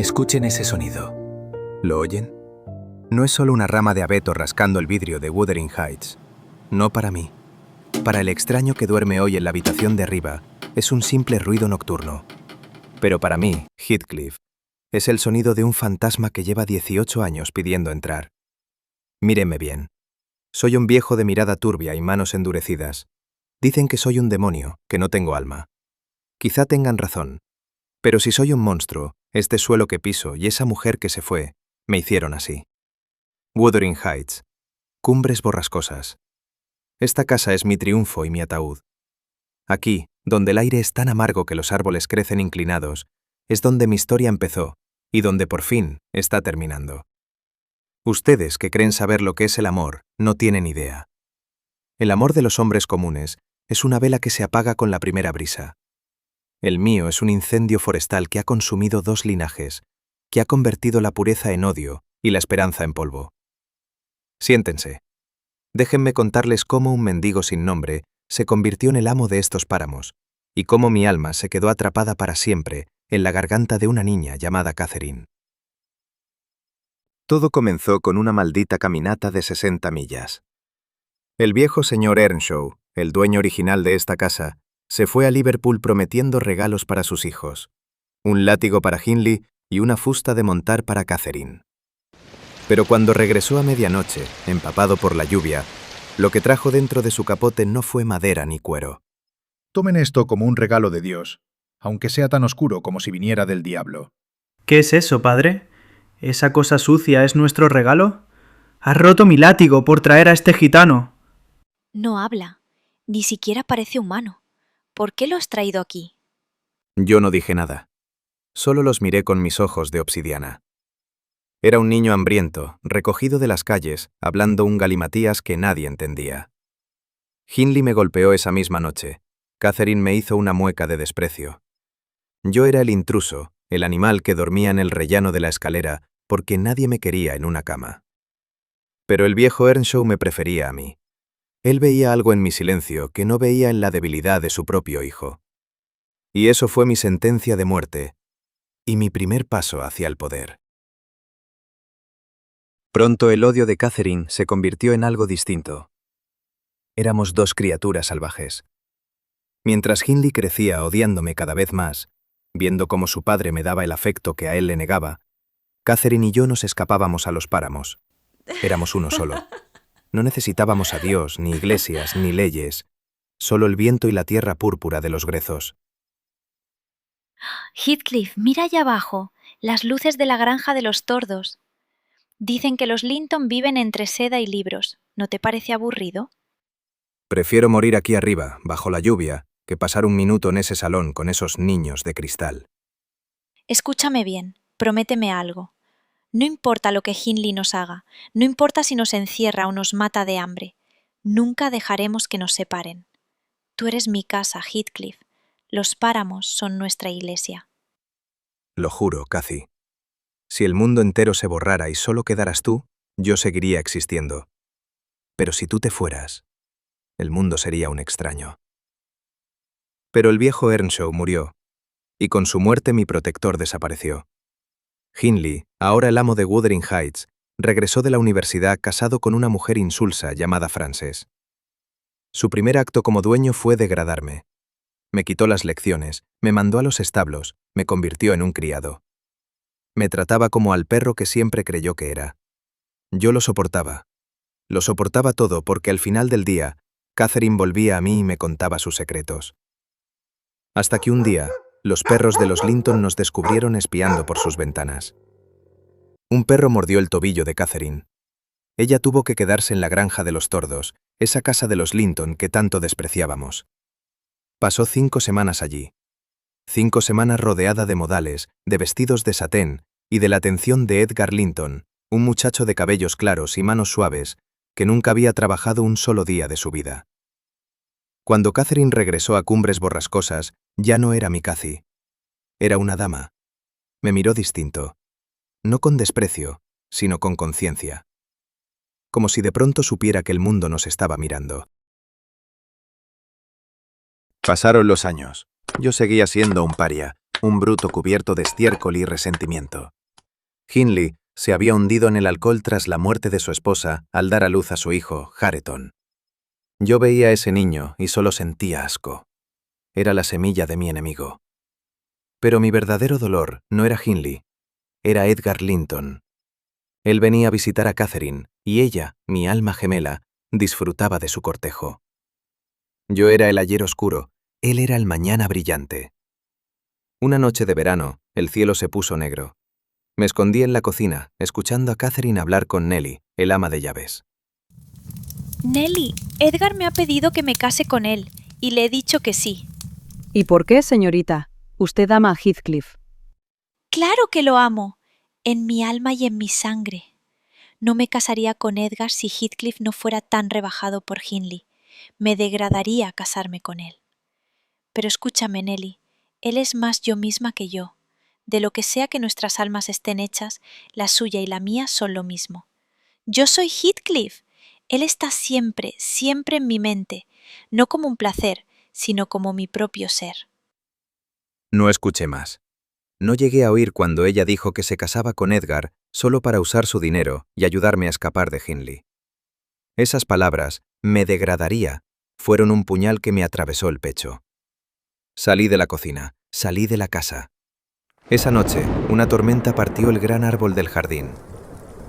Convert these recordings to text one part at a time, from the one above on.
Escuchen ese sonido. ¿Lo oyen? No es solo una rama de abeto rascando el vidrio de Wuthering Heights. No para mí. Para el extraño que duerme hoy en la habitación de arriba, es un simple ruido nocturno. Pero para mí, Heathcliff, es el sonido de un fantasma que lleva 18 años pidiendo entrar. Mírenme bien. Soy un viejo de mirada turbia y manos endurecidas. Dicen que soy un demonio, que no tengo alma. Quizá tengan razón. Pero si soy un monstruo, este suelo que piso y esa mujer que se fue, me hicieron así. Wuthering Heights. Cumbres borrascosas. Esta casa es mi triunfo y mi ataúd. Aquí, donde el aire es tan amargo que los árboles crecen inclinados, es donde mi historia empezó y donde por fin está terminando. Ustedes que creen saber lo que es el amor, no tienen idea. El amor de los hombres comunes es una vela que se apaga con la primera brisa. El mío es un incendio forestal que ha consumido 2 linajes, que ha convertido la pureza en odio y la esperanza en polvo. Siéntense. Déjenme contarles cómo un mendigo sin nombre se convirtió en el amo de estos páramos, y cómo mi alma se quedó atrapada para siempre en la garganta de una niña llamada Catherine. Todo comenzó con una maldita caminata de 60 millas. El viejo señor Earnshaw, el dueño original de esta casa, se fue a Liverpool prometiendo regalos para sus hijos, un látigo para Hindley y una fusta de montar para Catherine. Pero cuando regresó a medianoche, empapado por la lluvia, lo que trajo dentro de su capote no fue madera ni cuero. Tomen esto como un regalo de Dios, aunque sea tan oscuro como si viniera del diablo. ¿Qué es eso, padre? ¿Esa cosa sucia es nuestro regalo? ¡Has roto mi látigo por traer a este gitano! No habla, ni siquiera parece humano. ¿Por qué lo has traído aquí? Yo no dije nada. Solo los miré con mis ojos de obsidiana. Era un niño hambriento, recogido de las calles, hablando un galimatías que nadie entendía. Hindley me golpeó esa misma noche. Catherine me hizo una mueca de desprecio. Yo era el intruso, el animal que dormía en el rellano de la escalera, porque nadie me quería en una cama. Pero el viejo Earnshaw me prefería a mí. Él veía algo en mi silencio que no veía en la debilidad de su propio hijo. Y eso fue mi sentencia de muerte, y mi primer paso hacia el poder. Pronto el odio de Catherine se convirtió en algo distinto. Éramos 2 criaturas salvajes. Mientras Hindley crecía odiándome cada vez más, viendo cómo su padre me daba el afecto que a él le negaba, Catherine y yo nos escapábamos a los páramos. Éramos uno solo. No necesitábamos a Dios, ni iglesias, ni leyes, solo el viento y la tierra púrpura de los grezos. Heathcliff, mira allá abajo, las luces de la granja de los tordos. Dicen que los Linton viven entre seda y libros. ¿No te parece aburrido? Prefiero morir aquí arriba, bajo la lluvia, que pasar un minuto en ese salón con esos niños de cristal. Escúchame bien, prométeme algo. No importa lo que Hindley nos haga, no importa si nos encierra o nos mata de hambre, nunca dejaremos que nos separen. Tú eres mi casa, Heathcliff. Los páramos son nuestra iglesia. Lo juro, Cathy. Si el mundo entero se borrara y solo quedaras tú, yo seguiría existiendo. Pero si tú te fueras, el mundo sería un extraño. Pero el viejo Earnshaw murió, y con su muerte mi protector desapareció. Hindley, ahora el amo de Wuthering Heights, regresó de la universidad casado con una mujer insulsa llamada Frances. Su primer acto como dueño fue degradarme. Me quitó las lecciones, me mandó a los establos, me convirtió en un criado. Me trataba como al perro que siempre creyó que era. Yo lo soportaba. Lo soportaba todo porque al final del día, Catherine volvía a mí y me contaba sus secretos. Hasta que un día, los perros de los Linton nos descubrieron espiando por sus ventanas. Un perro mordió el tobillo de Catherine. Ella tuvo que quedarse en la granja de los tordos, esa casa de los Linton que tanto despreciábamos. Pasó 5 semanas allí. 5 semanas rodeada de modales, de vestidos de satén y de la atención de Edgar Linton, un muchacho de cabellos claros y manos suaves que nunca había trabajado un solo día de su vida. Cuando Catherine regresó a Cumbres Borrascosas, ya no era mi Cathy. Era una dama. Me miró distinto. No con desprecio, sino con conciencia. Como si de pronto supiera que el mundo nos estaba mirando. Pasaron los años. Yo seguía siendo un paria, un bruto cubierto de estiércol y resentimiento. Hindley se había hundido en el alcohol tras la muerte de su esposa al dar a luz a su hijo, Hareton. Yo veía a ese niño y solo sentía asco. Era la semilla de mi enemigo. Pero mi verdadero dolor no era Hindley, era Edgar Linton. Él venía a visitar a Catherine y ella, mi alma gemela, disfrutaba de su cortejo. Yo era el ayer oscuro, él era el mañana brillante. Una noche de verano, el cielo se puso negro. Me escondí en la cocina, escuchando a Catherine hablar con Nelly, el ama de llaves. Nelly, Edgar me ha pedido que me case con él, y le he dicho que sí. ¿Y por qué, señorita? Usted ama a Heathcliff. ¡Claro que lo amo! En mi alma y en mi sangre. No me casaría con Edgar si Heathcliff no fuera tan rebajado por Hindley. Me degradaría casarme con él. Pero escúchame, Nelly, él es más yo misma que yo. De lo que sea que nuestras almas estén hechas, la suya y la mía son lo mismo. Yo soy Heathcliff. Él está siempre, siempre en mi mente, no como un placer, sino como mi propio ser. No escuché más. No llegué a oír cuando ella dijo que se casaba con Edgar solo para usar su dinero y ayudarme a escapar de Hindley. Esas palabras, me degradaría, fueron un puñal que me atravesó el pecho. Salí de la cocina, salí de la casa. Esa noche, una tormenta partió el gran árbol del jardín.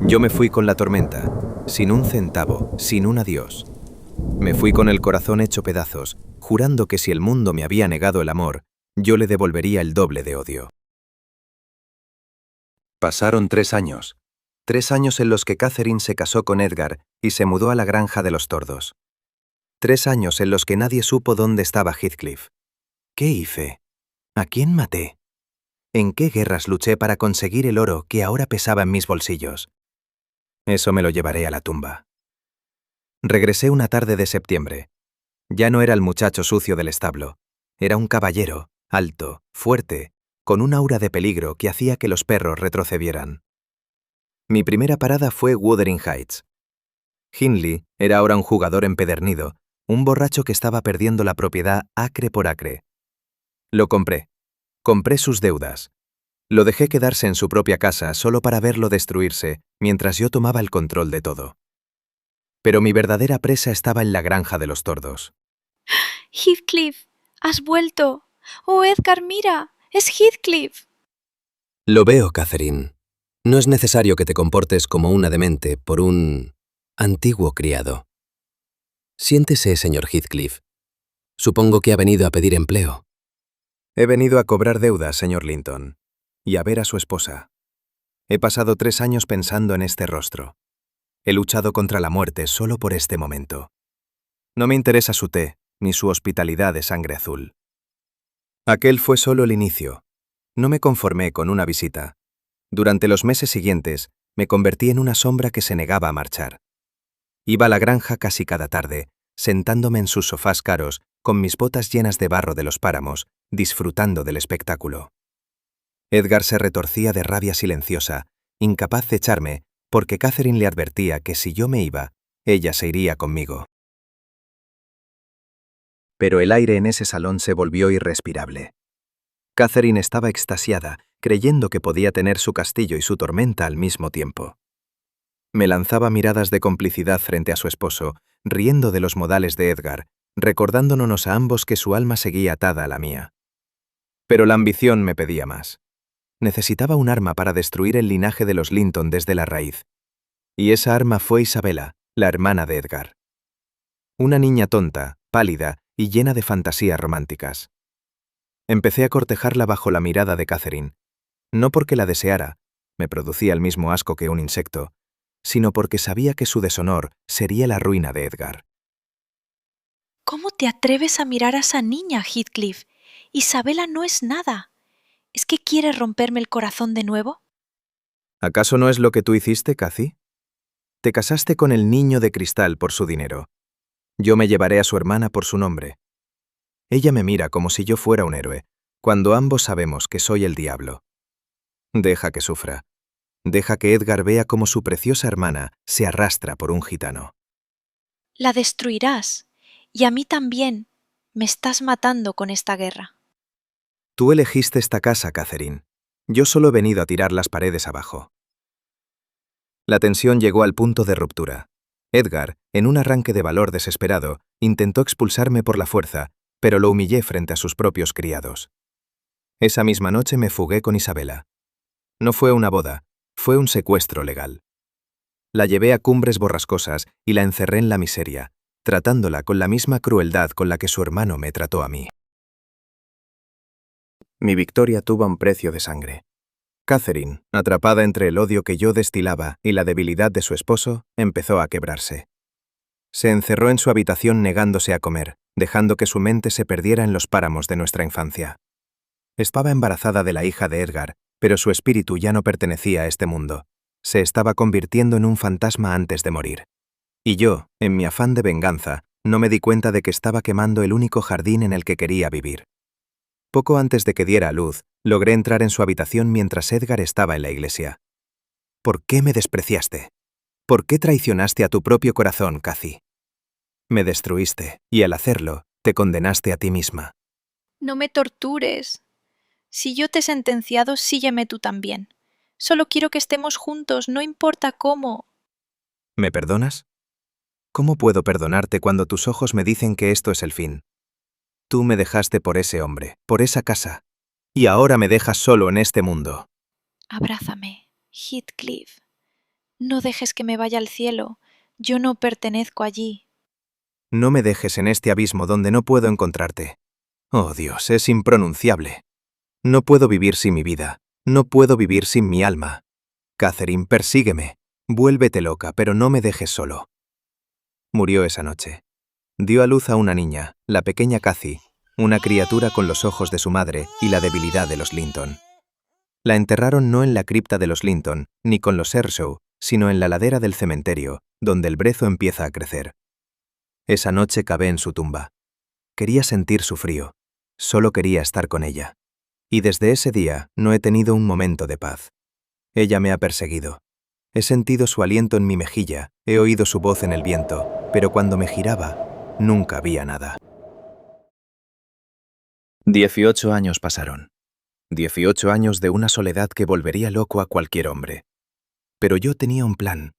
Yo me fui con la tormenta, sin un centavo, sin un adiós. Me fui con el corazón hecho pedazos, jurando que si el mundo me había negado el amor, yo le devolvería el doble de odio. Pasaron 3 años. 3 años en los que Catherine se casó con Edgar y se mudó a la granja de los Tordos. 3 años en los que nadie supo dónde estaba Heathcliff. ¿Qué hice? ¿A quién maté? ¿En qué guerras luché para conseguir el oro que ahora pesaba en mis bolsillos? Eso me lo llevaré a la tumba. Regresé una tarde de septiembre. Ya no era el muchacho sucio del establo. Era un caballero, alto, fuerte, con un aura de peligro que hacía que los perros retrocedieran. Mi primera parada fue Wuthering Heights. Hindley era ahora un jugador empedernido, un borracho que estaba perdiendo la propiedad acre por acre. Lo compré. Compré sus deudas. Lo dejé quedarse en su propia casa solo para verlo destruirse mientras yo tomaba el control de todo. Pero mi verdadera presa estaba en la granja de los Tordos. Heathcliff, has vuelto. Oh, Edgar, mira, es Heathcliff. Lo veo, Catherine. No es necesario que te comportes como una demente por un antiguo criado. Siéntese, señor Heathcliff. Supongo que ha venido a pedir empleo. He venido a cobrar deudas, señor Linton, y a ver a su esposa. He pasado 3 años pensando en este rostro. He luchado contra la muerte solo por este momento. No me interesa su té, ni su hospitalidad de sangre azul. Aquel fue solo el inicio. No me conformé con una visita. Durante los meses siguientes, me convertí en una sombra que se negaba a marchar. Iba a la granja casi cada tarde, sentándome en sus sofás caros, con mis botas llenas de barro de los páramos, disfrutando del espectáculo. Edgar se retorcía de rabia silenciosa, incapaz de echarme, porque Catherine le advertía que si yo me iba, ella se iría conmigo. Pero el aire en ese salón se volvió irrespirable. Catherine estaba extasiada, creyendo que podía tener su castillo y su tormenta al mismo tiempo. Me lanzaba miradas de complicidad frente a su esposo, riendo de los modales de Edgar, recordándonos a ambos que su alma seguía atada a la mía. Pero la ambición me pedía más. Necesitaba un arma para destruir el linaje de los Linton desde la raíz. Y esa arma fue Isabella, la hermana de Edgar. Una niña tonta, pálida y llena de fantasías románticas. Empecé a cortejarla bajo la mirada de Catherine, no porque la deseara, me producía el mismo asco que un insecto, sino porque sabía que su deshonor sería la ruina de Edgar. ¿Cómo te atreves a mirar a esa niña, Heathcliff? Isabella no es nada. ¿Es que quieres romperme el corazón de nuevo? ¿Acaso no es lo que tú hiciste, Cathy? Te casaste con el niño de cristal por su dinero. Yo me llevaré a su hermana por su nombre. Ella me mira como si yo fuera un héroe, cuando ambos sabemos que soy el diablo. Deja que sufra. Deja que Edgar vea cómo su preciosa hermana se arrastra por un gitano. La destruirás. Y a mí también. Me estás matando con esta guerra. Tú elegiste esta casa, Catherine. Yo solo he venido a tirar las paredes abajo. La tensión llegó al punto de ruptura. Edgar, en un arranque de valor desesperado, intentó expulsarme por la fuerza, pero lo humillé frente a sus propios criados. Esa misma noche me fugué con Isabela. No fue una boda, fue un secuestro legal. La llevé a Cumbres Borrascosas y la encerré en la miseria, tratándola con la misma crueldad con la que su hermano me trató a mí. Mi victoria tuvo un precio de sangre. Catherine, atrapada entre el odio que yo destilaba y la debilidad de su esposo, empezó a quebrarse. Se encerró en su habitación negándose a comer, dejando que su mente se perdiera en los páramos de nuestra infancia. Estaba embarazada de la hija de Edgar, pero su espíritu ya no pertenecía a este mundo. Se estaba convirtiendo en un fantasma antes de morir. Y yo, en mi afán de venganza, no me di cuenta de que estaba quemando el único jardín en el que quería vivir. Poco antes de que diera a luz, logré entrar en su habitación mientras Edgar estaba en la iglesia. ¿Por qué me despreciaste? ¿Por qué traicionaste a tu propio corazón, Cathy? Me destruiste, y al hacerlo, te condenaste a ti misma. No me tortures. Si yo te he sentenciado, sígueme tú también. Solo quiero que estemos juntos, no importa cómo. ¿Me perdonas? ¿Cómo puedo perdonarte cuando tus ojos me dicen que esto es el fin? Tú me dejaste por ese hombre, por esa casa, y ahora me dejas solo en este mundo. Abrázame, Heathcliff. No dejes que me vaya al cielo. Yo no pertenezco allí. No me dejes en este abismo donde no puedo encontrarte. Oh Dios, es impronunciable. No puedo vivir sin mi vida. No puedo vivir sin mi alma. Catherine, persígueme. Vuélvete loca, pero no me dejes solo. Murió esa noche. Dio a luz a una niña, la pequeña Cathy, una criatura con los ojos de su madre y la debilidad de los Linton. La enterraron no en la cripta de los Linton, ni con los Ershaw, sino en la ladera del cementerio, donde el brezo empieza a crecer. Esa noche cavé en su tumba. Quería sentir su frío. Solo quería estar con ella. Y desde ese día no he tenido un momento de paz. Ella me ha perseguido. He sentido su aliento en mi mejilla, he oído su voz en el viento, pero cuando me giraba, nunca había nada. 18 años pasaron. 18 años de una soledad que volvería loco a cualquier hombre. Pero yo tenía un plan.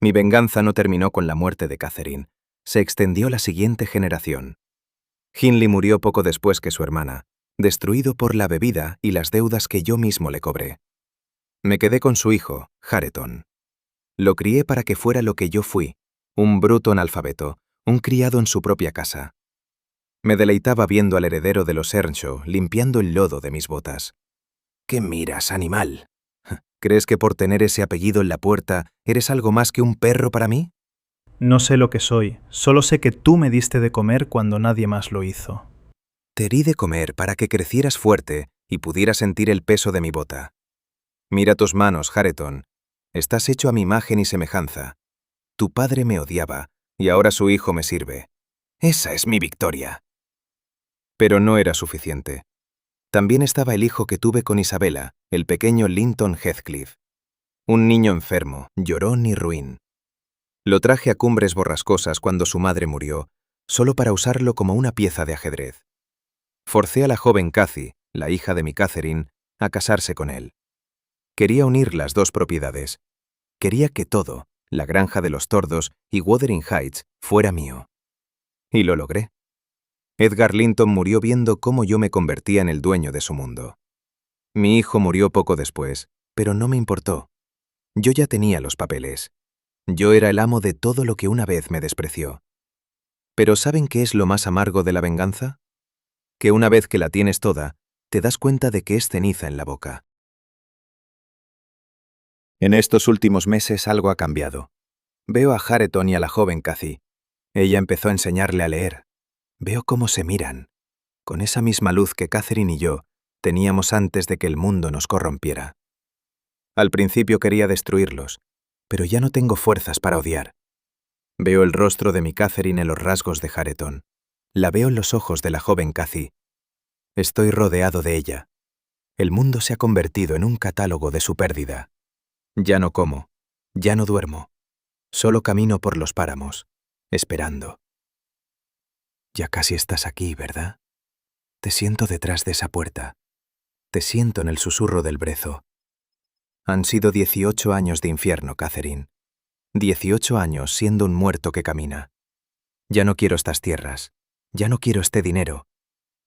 Mi venganza no terminó con la muerte de Catherine. Se extendió a la siguiente generación. Hindley murió poco después que su hermana, destruido por la bebida y las deudas que yo mismo le cobré. Me quedé con su hijo, Hareton. Lo crié para que fuera lo que yo fui, un bruto analfabeto, un criado en su propia casa. Me deleitaba viendo al heredero de los Earnshaw limpiando el lodo de mis botas. ¿Qué miras, animal? ¿Crees que por tener ese apellido en la puerta eres algo más que un perro para mí? No sé lo que soy, solo sé que tú me diste de comer cuando nadie más lo hizo. Te di de comer para que crecieras fuerte y pudieras sentir el peso de mi bota. Mira tus manos, Hareton. Estás hecho a mi imagen y semejanza. Tu padre me odiaba, y ahora su hijo me sirve. Esa es mi victoria. Pero no era suficiente. También estaba el hijo que tuve con Isabela, el pequeño Linton Heathcliff. Un niño enfermo, llorón y ruin. Lo traje a Cumbres Borrascosas cuando su madre murió, solo para usarlo como una pieza de ajedrez. Forcé a la joven Cathy, la hija de mi Catherine, a casarse con él. Quería unir las dos propiedades. Quería que todo, la granja de los tordos y Wuthering Heights, fuera mío. Y lo logré. Edgar Linton murió viendo cómo yo me convertía en el dueño de su mundo. Mi hijo murió poco después, pero no me importó. Yo ya tenía los papeles. Yo era el amo de todo lo que una vez me despreció. Pero ¿saben qué es lo más amargo de la venganza? Que una vez que la tienes toda, te das cuenta de que es ceniza en la boca. En estos últimos meses algo ha cambiado. Veo a Hareton y a la joven Cathy. Ella empezó a enseñarle a leer. Veo cómo se miran, con esa misma luz que Catherine y yo teníamos antes de que el mundo nos corrompiera. Al principio quería destruirlos, pero ya no tengo fuerzas para odiar. Veo el rostro de mi Catherine en los rasgos de Hareton. La veo en los ojos de la joven Cathy. Estoy rodeado de ella. El mundo se ha convertido en un catálogo de su pérdida. Ya no como, ya no duermo. Solo camino por los páramos, esperando. Ya casi estás aquí, ¿verdad? Te siento detrás de esa puerta, Te siento en el susurro del brezo. Han sido 18 años de infierno, Catherine. 18 años siendo un muerto que camina. Ya no quiero estas tierras. Ya no quiero este dinero.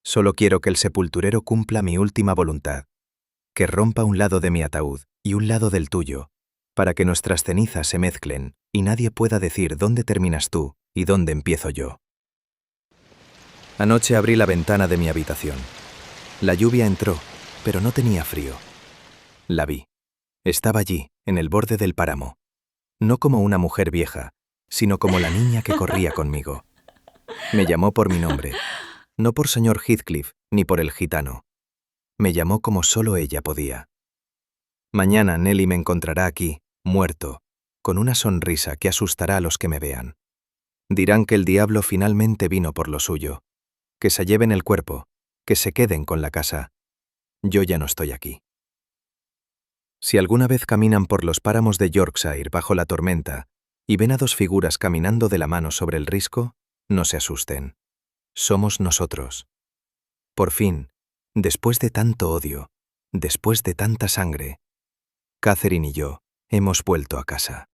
Solo quiero que el sepulturero cumpla mi última voluntad. Que rompa un lado de mi ataúd y un lado del tuyo, para que nuestras cenizas se mezclen y nadie pueda decir dónde terminas tú y dónde empiezo yo. Anoche abrí la ventana de mi habitación. La lluvia entró, pero no tenía frío. La vi. Estaba allí, en el borde del páramo. No como una mujer vieja, sino como la niña que corría conmigo. Me llamó por mi nombre, no por señor Heathcliff ni por el gitano. Me llamó como solo ella podía. Mañana Nelly me encontrará aquí, muerto, con una sonrisa que asustará a los que me vean. Dirán que el diablo finalmente vino por lo suyo, que se lleven el cuerpo, que se queden con la casa. Yo ya no estoy aquí. Si alguna vez caminan por los páramos de Yorkshire bajo la tormenta y ven a dos figuras caminando de la mano sobre el risco, no se asusten. Somos nosotros. Por fin, después de tanto odio, después de tanta sangre, Catherine y yo hemos vuelto a casa.